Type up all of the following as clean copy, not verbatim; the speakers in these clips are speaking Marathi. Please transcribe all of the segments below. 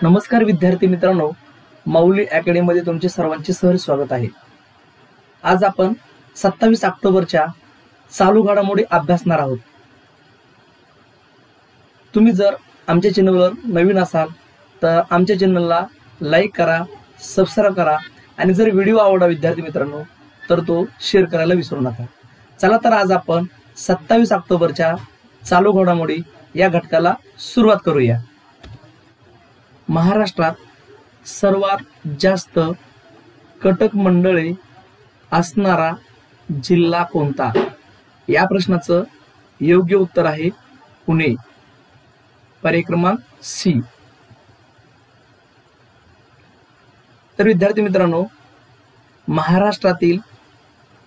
नमस्कार विद्यार्थी मित्रांनो, माऊली अकॅडमी मध्ये तुमचे सर्वांचे सहर्ष स्वागत आहे। आज आपण 27 ऑक्टोबरच्या चालू घडामोडी अभ्यासणार आहोत। तुम्ही जर आमच्या चॅनलवर नवीन असाल तर आमच्या चॅनलला लाईक करा, सबस्क्राइब करा आणि जर व्हिडिओ आवडला विद्यार्थी मित्रांनो तर तो शेअर करायला विसरू नका। चला तर आज आपण 27 ऑक्टोबरच्या चालू घडामोडी या घटकाला सुरुवात करूया। महाराष्ट्रात सर्वात जास्त कटक मंडळे असणारा जिल्हा कोणता? या प्रश्नाचं योग्य उत्तर आहे पुणे, पर्याय क्रमांक सी। तर विद्यार्थी मित्रांनो, महाराष्ट्रातील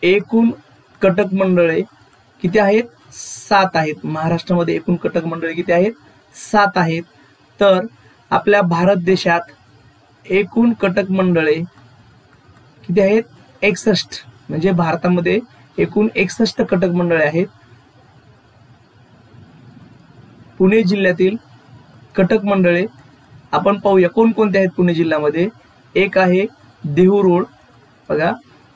एकूण कटक मंडळे किती आहेत? 7 आहेत। महाराष्ट्रामध्ये एकूण कटक मंडळे किती आहेत? 7 आहेत। तर आपल्या भारत देशात एकूण कटक मंडळे किती आहेत? 61। म्हणजे भारतामध्ये एकूण 61 कटक मंडळे आहेत। पुणे जिल्ह्यातील कटक मंडळे आपण पाहूया कोणकोणते आहेत पुणे जिल्ह्यामध्ये। एक आहे देहूरोड बघा,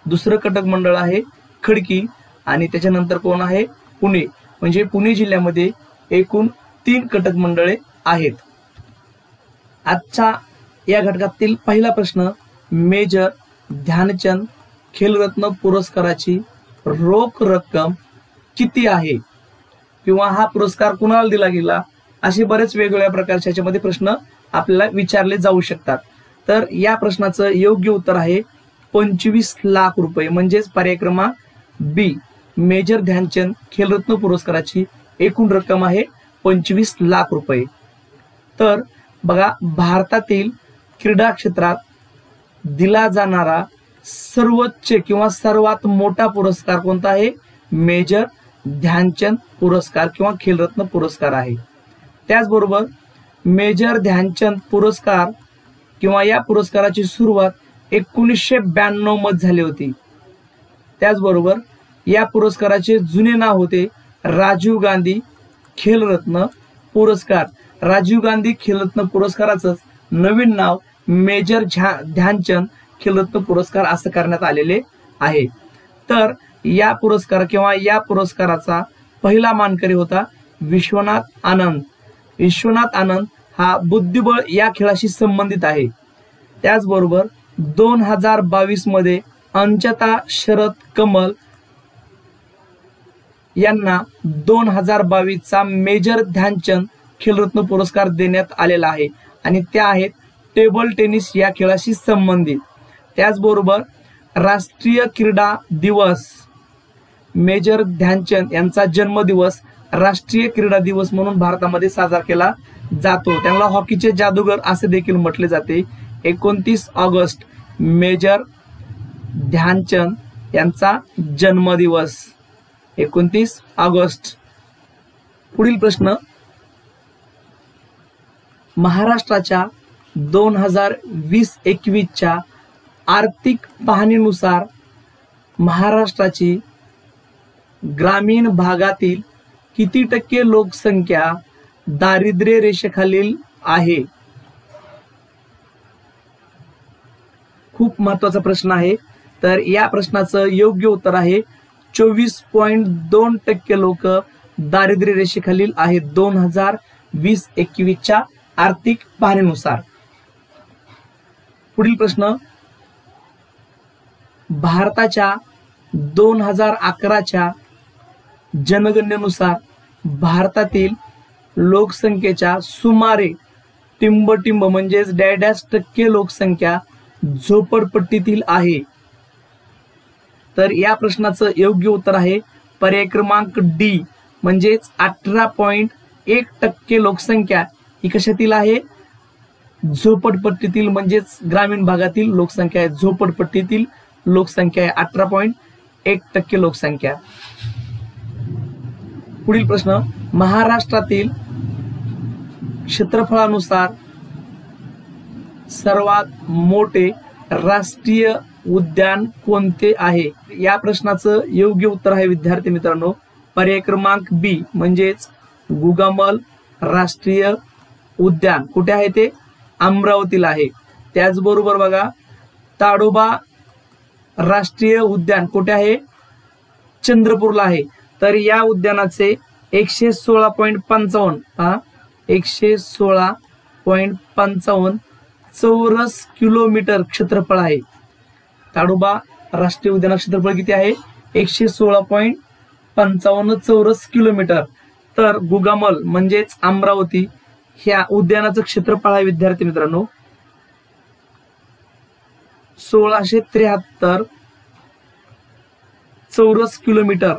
दुसरं कटक मंडळ आहे खडकी आणि त्याच्यानंतर कोण आहे? पुणे। म्हणजे पुणे जिल्ह्यामध्ये एकूण 3 कटक मंडळे आहेत। आजच्या या घटकातील पहिला प्रश्न, मेजर ध्यानचंद खेलरत्न पुरस्काराची रोख रक्कम किती आहे किंवा हा पुरस्कार कुणाला दिला गेला, असे बरेच वेगवेगळ्या प्रकारचे याच्यामध्ये प्रश्न आपल्याला विचारले जाऊ शकतात। तर या प्रश्नाचं योग्य उत्तर आहे 25 लाख रुपये। म्हणजेच पर्याय क्रमांक बी, मेजर ध्यानचंद खेलरत्न पुरस्काराची एकूण रक्कम आहे 25 लाख रुपये। तर बघा, भारतातील क्रीडा क्षेत्रात दिला जाणारा सर्वोच्च किंवा सर्वात मोठा पुरस्कार कोणता आहे? मेजर ध्यानचंद पुरस्कार किंवा खेलरत्न पुरस्कार आहे। त्याचबरोबर मेजर ध्यानचंद पुरस्कार किंवा या पुरस्काराची सुरुवात 1992 मध्ये झाली होती। त्याचबरोबर या पुरस्काराचे जुने नाव होते राजीव गांधी खेलरत्न पुरस्कार। राजीव गांधी खेलरत्न पुरस्काराचं नवीन नाव मेजर ध्यानचंद खेलरत्न पुरस्कार असं करण्यात आलेले आहे। तर या पुरस्कार किंवा या पुरस्काराचा पहिला मानकरी होता विश्वनाथ आनंद। विश्वनाथ आनंद हा बुद्धिबळ या खेळाशी संबंधित आहे। त्याचबरोबर 2022 मध्ये अंचता शरद कमल यांना 2022 चा मेजर ध्यानचंद खेलरत्न पुरस्कार देण्यात आलेला आहे आणि त्या आहेत टेबल टेनिस या खेळाशी संबंधित। त्याचबरोबर राष्ट्रीय क्रीडा दिवस, मेजर ध्यानचंद यांचा जन्मदिवस राष्ट्रीय क्रीडा दिवस म्हणून भारतामध्ये साजरा केला जातो। त्यांना हॉकीचे जादूगर असे देखील म्हटले जाते। 29 ऑगस्ट मेजर ध्यानचंद यांचा जन्मदिवस, 29 ऑगस्ट। पुढील प्रश्न, महाराष्ट्राच्या 2020-21च्या आर्थिक पाहणीनुसार महाराष्ट्राची ग्रामीण भागातील किती टक्के लोकसंख्या दारिद्र्य रेषेखालील आहे? खूप महत्त्वाचा प्रश्न आहे। तर या प्रश्नाचं योग्य उत्तर आहे 24.2% लोक दारिद्र्य रेषेखालील आहेत 2020-21च्या आर्थिक पाहणीनुसार। पुढील प्रश्न, भारताच्या 2011च्या जनगणनेनुसार भारतातील लोकसंख्येच्या सुमारे टिंबटिंब म्हणजेच 1.5% लोकसंख्या झोपडपट्टीतील आहे। तर या प्रश्नाचं योग्य उत्तर आहे पर्याय क्रमांक डी, म्हणजेच 18.1% लोकसंख्या ही कशातील आहे? झोपडपट्टीतील, म्हणजेच ग्रामीण भागातील लोकसंख्या आहे। झोपडपट्टीतील लोकसंख्या आहे 18.1% लोकसंख्या। पुढील प्रश्न, महाराष्ट्रातील क्षेत्रफळानुसार सर्वात मोठे राष्ट्रीय उद्यान कोणते आहे? या प्रश्नाचं योग्य उत्तर आहे विद्यार्थी मित्रांनो पर्याय क्रमांक बी, म्हणजेच गुगामल राष्ट्रीय उद्यान। कुठे आहे ते? अमरावतीला आहे. त्याचबरोबर बघा ताडोबा राष्ट्रीय उद्यान कुठे आहे? चंद्रपूरला आहे. तर या उद्यानाचे 116.55 116.55 चौरस किलोमीटर क्षेत्रफळ आहे. ताडोबा राष्ट्रीय उद्यान क्षेत्रफळ किती आहे? 116.55 चौरस किलोमीटर. तर गुगामल म्हणजेच अमरावती ह्या उद्यानाचं क्षेत्रफळ आहे विद्यार्थी मित्रांनो 1673 चौरस किलोमीटर.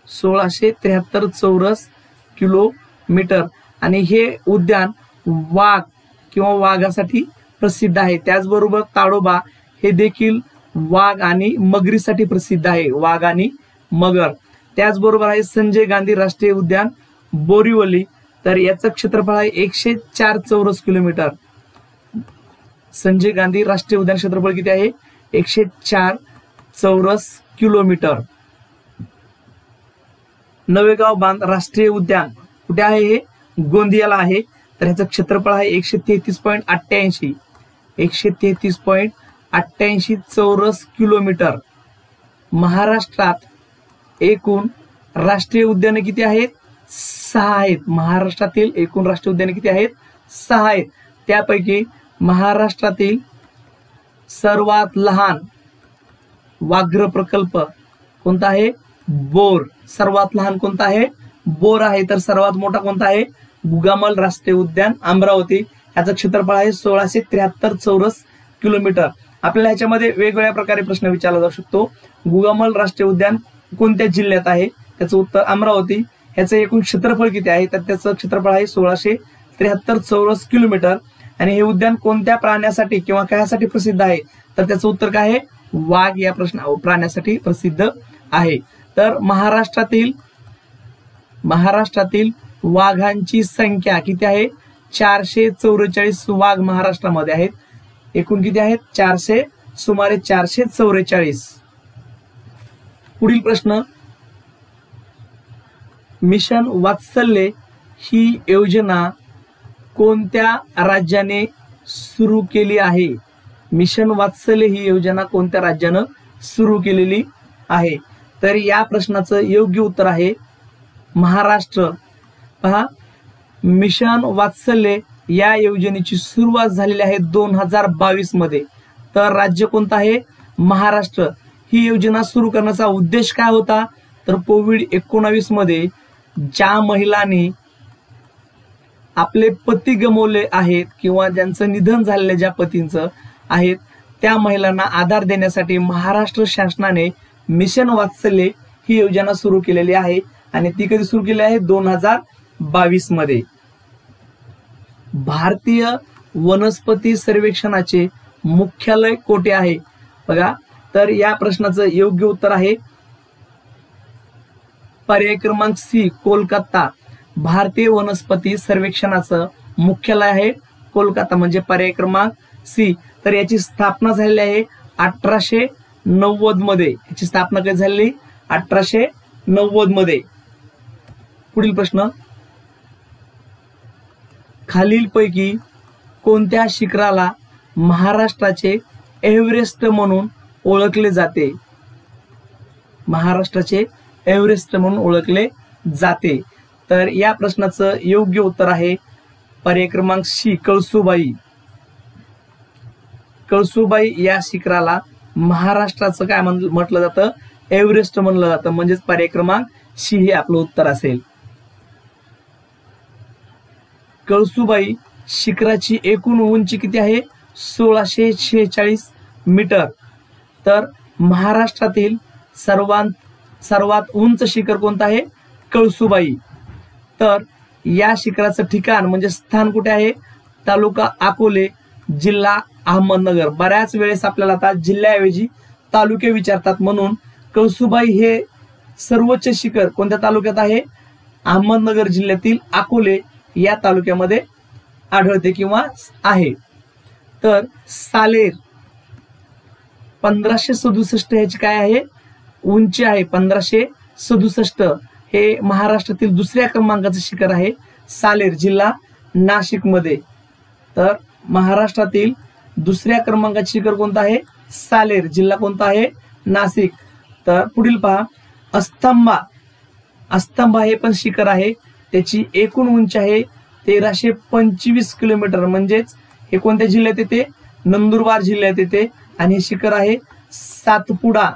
1673 चौरस किलोमीटर. आणि हे उद्यान वाघ किंवा वाघासाठी प्रसिद्ध आहे. त्याचबरोबर ताडोबा हे देखील वाघ आणि मगरीसाठी प्रसिद्ध आहे. वाघ आणि मगर. त्याचबरोबर आहे संजय गांधी राष्ट्रीय उद्यान बोरिवली. तर याचं क्षेत्रफळ आहे 104 चौरस किलोमीटर. संजय गांधी राष्ट्रीय उद्यान क्षेत्रफळ किती आहे? 104 चौरस किलोमीटर. नवेगाव बांध राष्ट्रीय उद्यान कुठे आहे? हे गोंदियाला आहे. तर ह्याचं क्षेत्रफळ आहे 133.88 133.88 चौरस किलोमीटर. महाराष्ट्रात एकूण राष्ट्रीय उद्याने किती आहेत? 6 आहेत. महाराष्ट्रातील एकूण राष्ट्रीय उद्याने किती आहेत? 6 आहेत. त्यापैकी महाराष्ट्रातील सर्वात लहान व्याघ्र प्रकल्प कोणता आहे? बोर. सर्वात लहान कोणता आहे? बोर आहे. तर सर्वात मोठा कोणता आहे? गुगामल राष्ट्रीय उद्यान अमरावती. याचं क्षेत्रफळ आहे 1673 चौरस किलोमीटर. आपल्याला ह्याच्यामध्ये वेगवेगळ्या प्रकारे प्रश्न विचारला जाऊ शकतो. गुगामल राष्ट्रीय उद्यान कोणत्या जिल्ह्यात आहे? त्याचं उत्तर अमरावती. ह्याचं एकूण क्षेत्रफळ किती आहे? तर त्याचं क्षेत्रफळ आहे 1673 चौरस किलोमीटर. आणि हे उद्यान कोणत्या प्राण्यासाठी किंवा कशासाठी प्रसिद्ध आहे? तर त्याचं उत्तर काय आहे? वाघ या प्राण्यासाठी प्रसिद्ध आहे. तर महाराष्ट्रातील वाघांची संख्या किती आहे? 444 वाघ महाराष्ट्रामध्ये आहेत. एकूण किती आहेत? सुमारे 444. पुढील प्रश्न, मिशन वात्सल्य ही योजना कोणत्या राज्याने सुरू केली आहे? मिशन वात्सल्य ही योजना कोणत्या राज्यानं सुरू केलेली आहे? तर या प्रश्नाचं योग्य उत्तर आहे महाराष्ट्र. पहा, मिशन वात्सल्य या योजनेची सुरुवात झालेली आहे 2022 मध्ये. तर राज्य कोणतं आहे? महाराष्ट्र. ही योजना सुरू करण्याचा उद्देश काय होता? तर कोविड-19 मध्ये ज्या महिलांनी आपले पती गमावले आहेत किंवा ज्यांचं निधन झालेलं ज्या पतींचं आहेत त्या महिलांना आधार देण्यासाठी महाराष्ट्र शासनाने मिशन वात्सल्य ही योजना सुरू केलेली आहे. आणि ती कधी सुरू केली आहे? 2022 मध्ये. भारतीय वनस्पती सर्वेक्षणाचे मुख्यालय कोठे आहे? बघा, तर या प्रश्नाचं योग्य उत्तर आहे पर्याय क्रमांक सी, कोलकाता. भारतीय वनस्पती सर्वेक्षणाचं मुख्यालय आहे कोलकाता, म्हणजे पर्याय क्रमांक सी. तर याची स्थापना झालेली आहे 1890 मध्ये. याची स्थापना कधी झालेली? 1890 मध्ये. पुढील प्रश्न, खालीलपैकी कोणत्या शिखराला महाराष्ट्राचे एव्हरेस्ट म्हणून ओळखले जाते? महाराष्ट्राचे एव्हरेस्ट म्हणून ओळखले जाते. तर या प्रश्नाचं योग्य उत्तर आहे पर्याय क्रमांक सी, कळसुबाई. कळसुबाई या शिखराला महाराष्ट्राचं काय म्हटलं जातं? एव्हरेस्ट म्हणलं जातं. म्हणजेच पर्याय क्रमांक सी हे आपलं उत्तर असेल. कळसुबाई शिखराची एकूण उंची किती आहे? 1646 मीटर. तर महाराष्ट्रातील सर्वात उंच शिखर कोणतं आहे? कळसुबाई. तर या शिखराचं ठिकाण म्हणजे स्थान कुठे आहे? तालुका अकोले, जिल्हा अहमदनगर. बऱ्याच वेळेस आपल्याला आता जिल्ह्याऐवजी तालुके विचारतात, म्हणून कळसुबाई हे सर्वोच्च शिखर कोणत्या तालुक्यात आहे? अहमदनगर जिल्ह्यातील अकोले या तालुक्यामध्ये आढळते किंवा आहे. तर सालेर 1567 ह्याची काय आहे? उंची आहे 1567. हे महाराष्ट्रातील दुसऱ्या क्रमांकाचं शिखर आहे. सालेर, जिल्हा नाशिक मध्ये. तर महाराष्ट्रातील दुसऱ्या क्रमांकाचे शिखर कोणतं आहे? सालेर. जिल्हा कोणता आहे? नाशिक. तर पुढील पहा, अस्तंबा. अस्तंबा हे पण शिखर आहे. त्याची एकूण उंची आहे 1325 किलोमीटर. म्हणजेच हे कोणत्या जिल्ह्यात येते? नंदुरबार जिल्ह्यात येते. आणि हे शिखर आहे सातपुडा.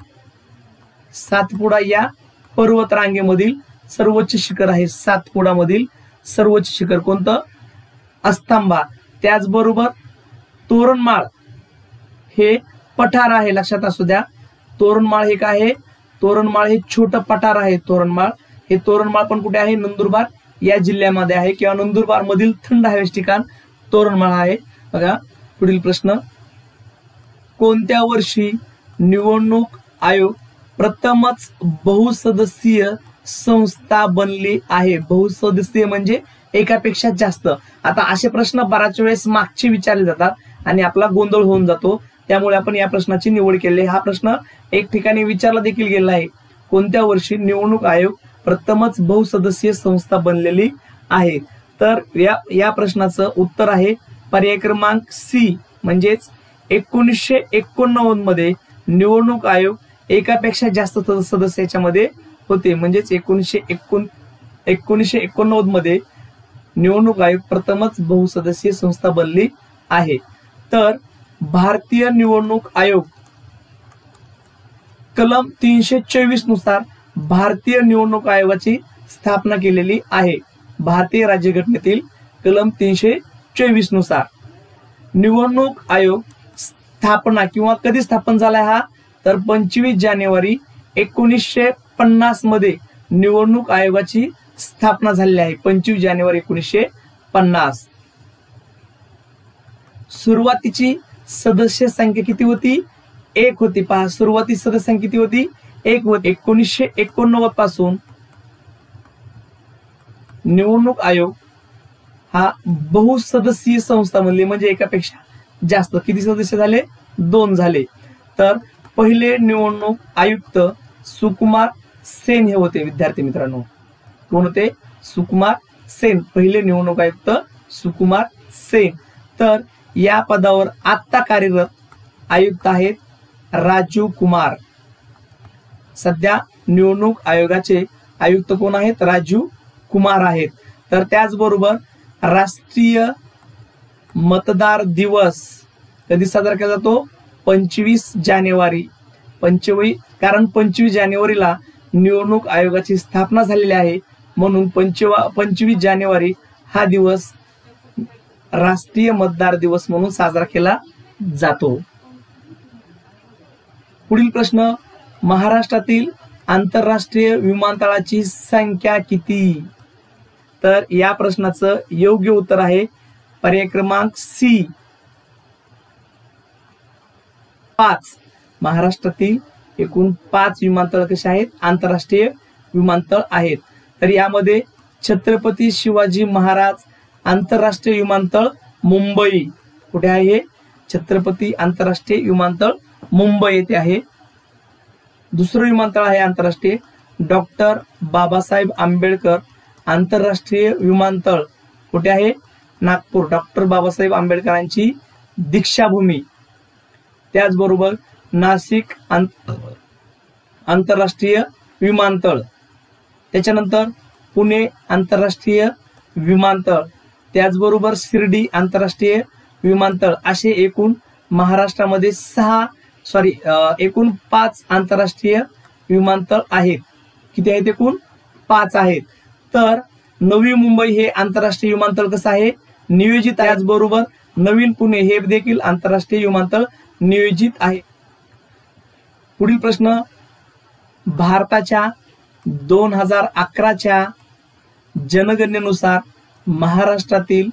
सातपुडा या पर्वत रांगेमधील सर्वोच्च शिखर आहे. सातपुडा मधील सर्वोच्च शिखर कोणतं? अस्तंबा. त्याचबरोबर तोरणमाळ हे पठार आहे. लक्षात असू द्या, तोरणमाळ हे काय आहे? तोरणमाळ हे छोटं पठार आहे. तोरणमाळ हे तोरणमाळ पण कुठे आहे? नंदुरबार या जिल्ह्यामध्ये आहे, किंवा नंदुरबार मधील थंड हवेचे ठिकाण तोरणमाळ आहे. बघा पुढील प्रश्न, कोणत्या वर्षी निवडणूक आयोग प्रथमच बहुसदस्यीय संस्था बनली आहे? बहुसदस्यीय म्हणजे एकापेक्षा जास्त. आता असे प्रश्न बऱ्याच वेळेस मागचे विचारले जातात आणि आपला गोंधळ होऊन जातो. त्यामुळे आपण या प्रश्नाची निवड केली. हा प्रश्न एक ठिकाणी विचारला देखील गेला आहे, कोणत्या वर्षी निवडणूक आयोग प्रथमच बहुसदस्यीय संस्था बनलेली आहे? तर या प्रश्नाचं उत्तर आहे पर्याय क्रमांक सी, म्हणजेच 1989 मध्ये निवडणूक आयोग एकापेक्षा जास्त सदस्य याच्यामध्ये होते. म्हणजेच 1989 मध्ये निवडणूक आयोग प्रथमच बहुसदस्यीय संस्था बनली आहे. तर भारतीय निवडणूक आयोग कलम 324 नुसार भारतीय निवडणूक आयोगाची स्थापना केलेली आहे. भारतीय राज्यघटनेतील कलम 324 नुसार निवडणूक आयोग स्थापना किंवा कधी स्थापन झालाय हा? तर 25 जानेवारी 1950 मध्ये निवडणूक आयोगाची स्थापना झालेली आहे. 25 जानेवारी 1950. सुरुवातीची सदस्य संख्या किती होती? 1 होती. पहा, सुरुवाती सदस्य संख्या किती होती? 1 होती. 1989 पासून निवडणूक आयोग हा बहुसदस्यीय संस्था बनली, म्हणजे एकापेक्षा जास्त. किती सदस्य झाले? 2 झाले. तर पहिले निवडणूक आयुक्त सुकुमार सेन हे होते. विद्यार्थी मित्रांनो, कोण होते? सुकुमार सेन. पहिले निवडणूक आयुक्त सुकुमार सेन. तर या पदावर आता कार्यरत आयुक्त आहेत राजीव कुमार. सध्या निवडणूक आयोगाचे आयुक्त कोण आहेत? राजीव कुमार आहेत. तर त्याचबरोबर राष्ट्रीय मतदार दिवस कधी साजरा केला जातो? 25 जानेवारी. कारण 25 जानेवारीला निवडणूक आयोगाची स्थापना झालेली आहे, म्हणून 25 जानेवारी हा दिवस राष्ट्रीय मतदार दिवस म्हणून साजरा केला जातो. पुढील प्रश्न, महाराष्ट्रातील आंतरराष्ट्रीय विमानतळाची संख्या किती? तर या प्रश्नाचं योग्य उत्तर आहे पर्याय क्रमांक सी, 5. महाराष्ट्रातील एकूण 5 विमानतळ कसे आहेत? आंतरराष्ट्रीय विमानतळ आहेत. तर यामध्ये छत्रपती शिवाजी महाराज आंतरराष्ट्रीय विमानतळ मुंबई कुठे आहे? छत्रपती आंतरराष्ट्रीय विमानतळ मुंबई येथे आहे. दुसरं विमानतळ आहे आंतरराष्ट्रीय डॉक्टर बाबासाहेब आंबेडकर आंतरराष्ट्रीय विमानतळ कुठे आहे? नागपूर. डॉक्टर बाबासाहेब आंबेडकरांची दीक्षाभूमी. त्याचबरोबर नाशिक आंतरराष्ट्रीय विमानतळ. त्याच्यानंतर पुणे आंतरराष्ट्रीय विमानतळ. त्याचबरोबर शिर्डी आंतरराष्ट्रीय विमानतळ. असे एकूण महाराष्ट्रामध्ये एकूण 5 आंतरराष्ट्रीय विमानतळ आहेत. किती आहेत? एकूण 5 आहेत. तर नवी मुंबई हे आंतरराष्ट्रीय विमानतळ कसं आहे? नियोजित. त्याचबरोबर नवीन पुणे हे देखील आंतरराष्ट्रीय विमानतळ नियोजित आहे. पुढील प्रश्न, भारताच्या 2011च्या जनगणनेनुसार महाराष्ट्रातील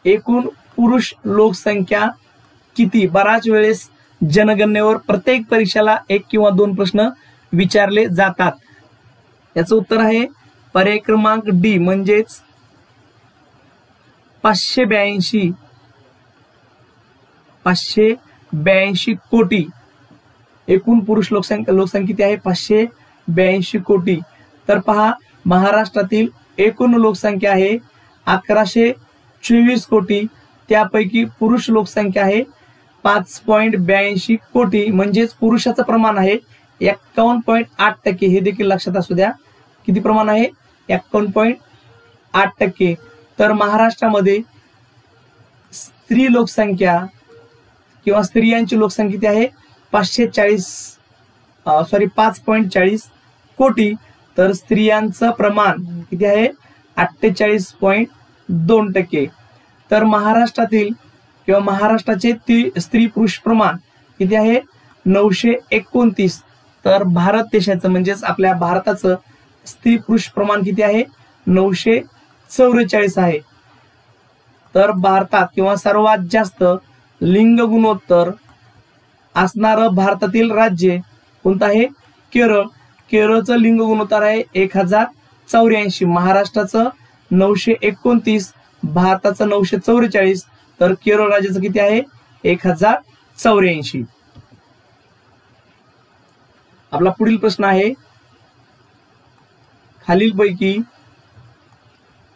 एकूण पुरुष लोकसंख्या किती? बराच वेळेस जनगणनेवर प्रत्येक परीक्षेला 1 किंवा 2 प्रश्न विचारले जातात. याचं उत्तर आहे पर्याय क्रमांक डी, म्हणजेच 582 कोटी. एकूण पुरुष लोकसंख्या किती आहे? 582 कोटी. तर पहा, महाराष्ट्रातील एकूण लोकसंख्या आहे 24 कोटी, त्यापैकी पुरुष लोकसंख्या आहे 5.82 कोटी, म्हणजेच पुरुषाचं प्रमाण आहे 51.8%. हे देखील लक्षात असू द्या, किती प्रमाण आहे 51.8%. तर महाराष्ट्रामध्ये स्त्री लोकसंख्या किंवा स्त्रियांची लोकसंख्या किती आहे 5.40 कोटी, तर स्त्रियांचं प्रमाण किती आहे 48.2%. तर महाराष्ट्रातील किंवा महाराष्ट्राचे स्त्री पुरुष प्रमाण किती आहे 929. तर भारत देशाचं म्हणजेच आपल्या भारताचं स्त्री पुरुष प्रमाण किती आहे 944 आहे. तर भारतात किंवा सर्वात जास्त लिंग गुणोत्तर असणारं भारतातील राज्य कोणतं आहे केरळ. केरळचं लिंग गुणोत्तर आहे 1084, महाराष्ट्राचं 929, भारताचं 944, तर केरळ राज्याचं किती आहे 1084. आपला पुढील प्रश्न आहे, खालीलपैकी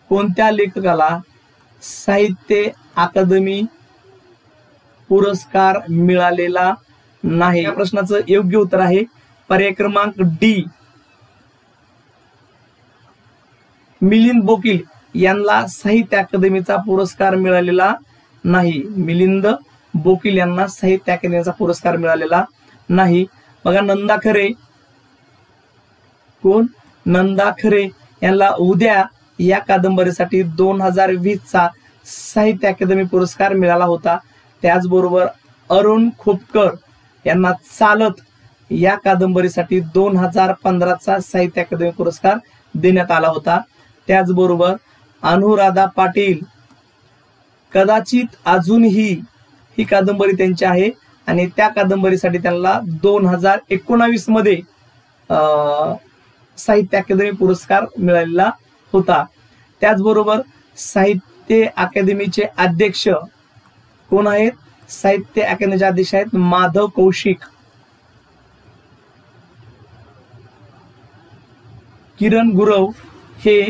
कोणत्या लेखकाला साहित्य अकादमी पुरस्कार मिळालेला नाही. या प्रश्नाचं योग्य उत्तर आहे पर्याय क्रमांक डी, मिलिंद बोकील यांना साहित्य अकादमीचा पुरस्कार मिळालेला नाही. मिलिंद बोकील यांना साहित्य अकादमीचा पुरस्कार मिळालेला नाही. बघा नंदा खरे, कोण नंदा खरे यांना उद्या या कादंबरीसाठी 2020चा साहित्य अकादमी पुरस्कार मिळाला होता. त्याचबरोबर अरुण खोपकर यांना चालत या कादंबरीसाठी 2015चा साहित्य अकादमी पुरस्कार देण्यात आला होता. त्याचबरोबर अनुराधा पाटील कदाचित अजूनही ही कादंबरी त्यांची आहे आणि त्या कादंबरीसाठी त्यांना 2019 मध्ये साहित्य अकादमी पुरस्कार मिळालेला होता. त्याचबरोबर साहित्य अकादमीचे अध्यक्ष कोण आहेत, साहित्य अकादमीचे अध्यक्ष आहेत माधव कौशिक. किरण गुरव हे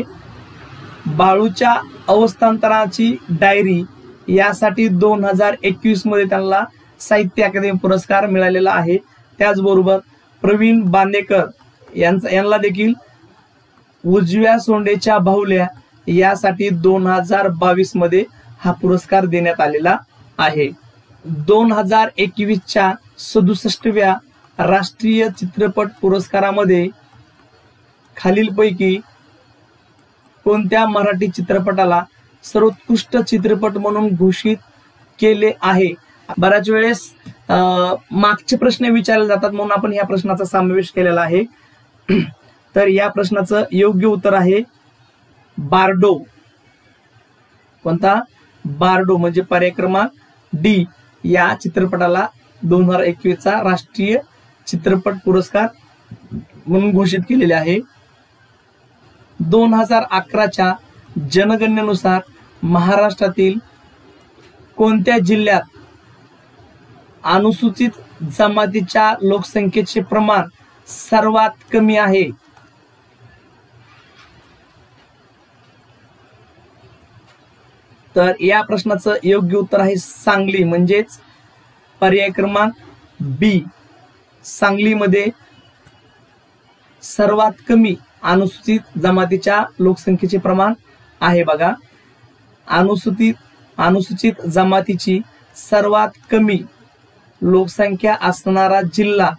बाळूच्या अवस्थांतराची डायरी यासाठी 2021 मध्ये त्यांना साहित्य अकादमी पुरस्कार मिळालेला आहे. त्याचबरोबर प्रवीण बांदेकर यांना देखील उजव्या सोंडेच्या बाहुल्या यासाठी 2022 मध्ये हा पुरस्कार देण्यात आलेला आहे. 2021च्या 67व्या राष्ट्रीय चित्रपट पुरस्कारामध्ये खालीलपैकी कोणत्या मराठी चित्रपटाला सर्वोत्कृष्ट चित्रपट म्हणून घोषित केले आहे. बऱ्याच वेळेस मागचे प्रश्न विचारले जातात म्हणून आपण या प्रश्नाचा समावेश केलेला आहे. तर या प्रश्नाचं योग्य उत्तर आहे बार्डो. कोणता बार्डो, म्हणजे पर्याय क्रमांक डी या चित्रपटाला 2021चा राष्ट्रीय चित्रपट पुरस्कार म्हणून घोषित केलेले आहे. 2011च्या जनगणनेनुसार महाराष्ट्रातील कोणत्या जिल्ह्यात अनुसूचित जमातीच्या लोकसंख्येचे प्रमाण सर्वात कमी आहे. तर या प्रश्नाचं योग्य उत्तर आहे सांगली, म्हणजेच पर्याय क्रमांक बी. सांगलीमध्ये सर्वात कमी अनुसूचित जमातीच्या लोकसंख्येचे प्रमाण आहे. बघा अनुसूचित जमातीची सर्वात कमी लोकसंख्या असणारा जिल्हा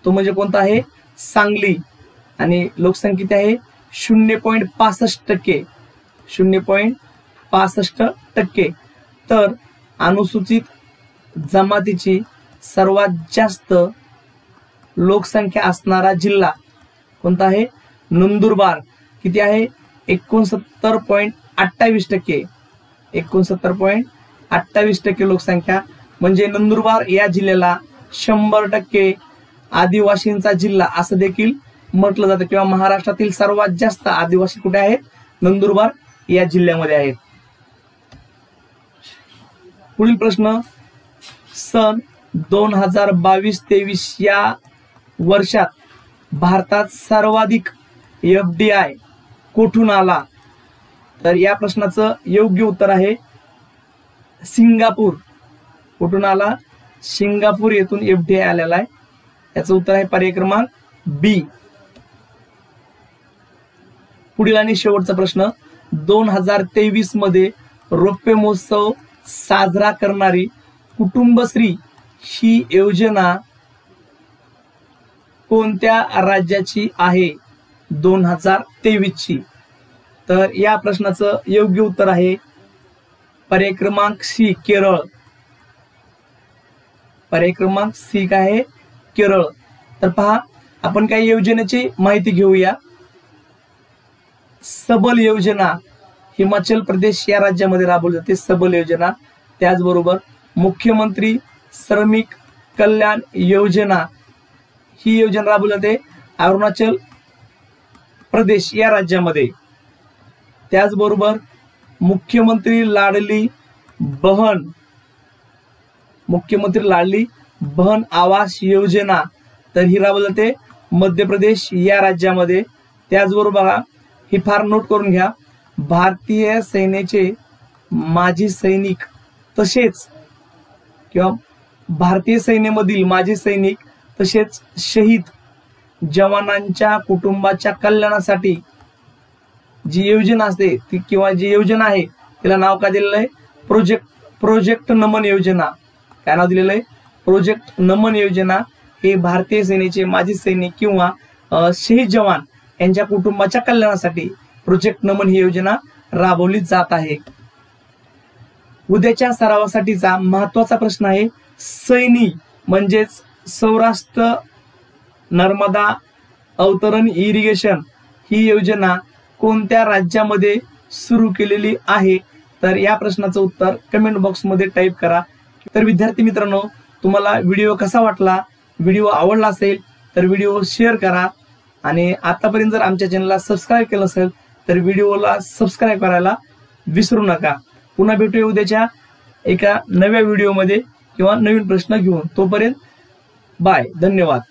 तो म्हणजे कोणता आहे सांगली, आणि लोकसंख्या आहे 0.65%. 0.65%. तर अनुसूचित जमातीची सर्वात जास्त लोकसंख्या असणारा जिल्हा कोणता आहे नंदुरबार. किती आहे 69.28%. 69.28% लोकसंख्या, म्हणजे नंदुरबार या जिल्ह्याला 100% आदिवासींचा जिल्हा असं देखील म्हटलं जातं, किंवा महाराष्ट्रातील सर्वात जास्त आदिवासी कुठे आहेत नंदुरबार या जिल्ह्यामध्ये आहेत. पुढील प्रश्न, सन 2022-23 या वर्षात भारतात सर्वाधिक FDI कुठून आला. तर या प्रश्नाचं योग्य उत्तर आहे सिंगापूर. कुठून आला? सिंगापूर येथून FDI आलेला आहे. याचं उत्तर आहे पर्याय क्रमांक बी. पुढील आणि शेवटचा प्रश्न, 2023 मध्ये रौप्य महोत्सव साजरा करणारी कुटुंबश्री ही योजना कोणत्या राज्याची आहे 2023 ची? तर या प्रश्नाचं योग्य उत्तर आहे पर्याय क्रमांक सी, केरळ. पर्याय क्रमांक सी काय आहे? केरळ. तर पहा, आपण काही योजनेची माहिती घेऊया. सबल योजना हिमाचल प्रदेश या राज्यामध्ये राबवली जाते, सबल योजना. त्याचबरोबर मुख्यमंत्री श्रमिक कल्याण योजना ही योजना राबवली जाते अरुणाचल प्रदेश या राज्यामध्ये. त्याचबरोबर मुख्यमंत्री लाडली बहन आवास योजना तर ही राबवली जाते मध्य प्रदेश या राज्यामध्ये. त्याचबरोबर बघा, ही फार नोट करून घ्या, भारतीय सेनेचे माजी सैनिक तसेच किंवा भारतीय सेनेमधील माजी सैनिक तसेच शहीद जवानांच्या कुटुंबाच्या कल्याणासाठी जी योजना असते ती किंवा जी योजना आहे तिला नाव काय दिलेलं आहे? प्रोजेक्ट नमन योजना. काय नाव दिलेलं आहे? प्रोजेक्ट नमन योजना. हे भारतीय सेनेचे माजी सैनिक किंवा शहीद जवान यांच्या कुटुंबाच्या कल्याणासाठी प्रोजेक्ट नमन ही योजना राबवली जात आहे. उद्याच्या सरावासाठीचा महत्वाचा प्रश्न आहे, सैनी म्हणजेच सौराष्ट्र नर्मदा अवतरण इरिगेशन ही योजना कोणत्या राज्यामध्ये सुरू केलेली आहे? तर या प्रश्नाचं उत्तर कमेंट बॉक्समध्ये टाईप करा. तर विद्यार्थी मित्रांनो, तुम्हाला व्हिडिओ कसा वाटला? व्हिडिओ आवडला असेल तर व्हिडिओ शेअर करा आणि आतापर्यंत जर आमच्या चॅनलला सबस्क्राईब केलं असेल तर व्हिडिओला सबस्क्राईब करायला विसरू नका. पुन्हा भेटूया उद्याच्या एका नव्या व्हिडिओमध्ये किंवा नवीन प्रश्न घेऊन. तोपर्यंत बाय, धन्यवाद.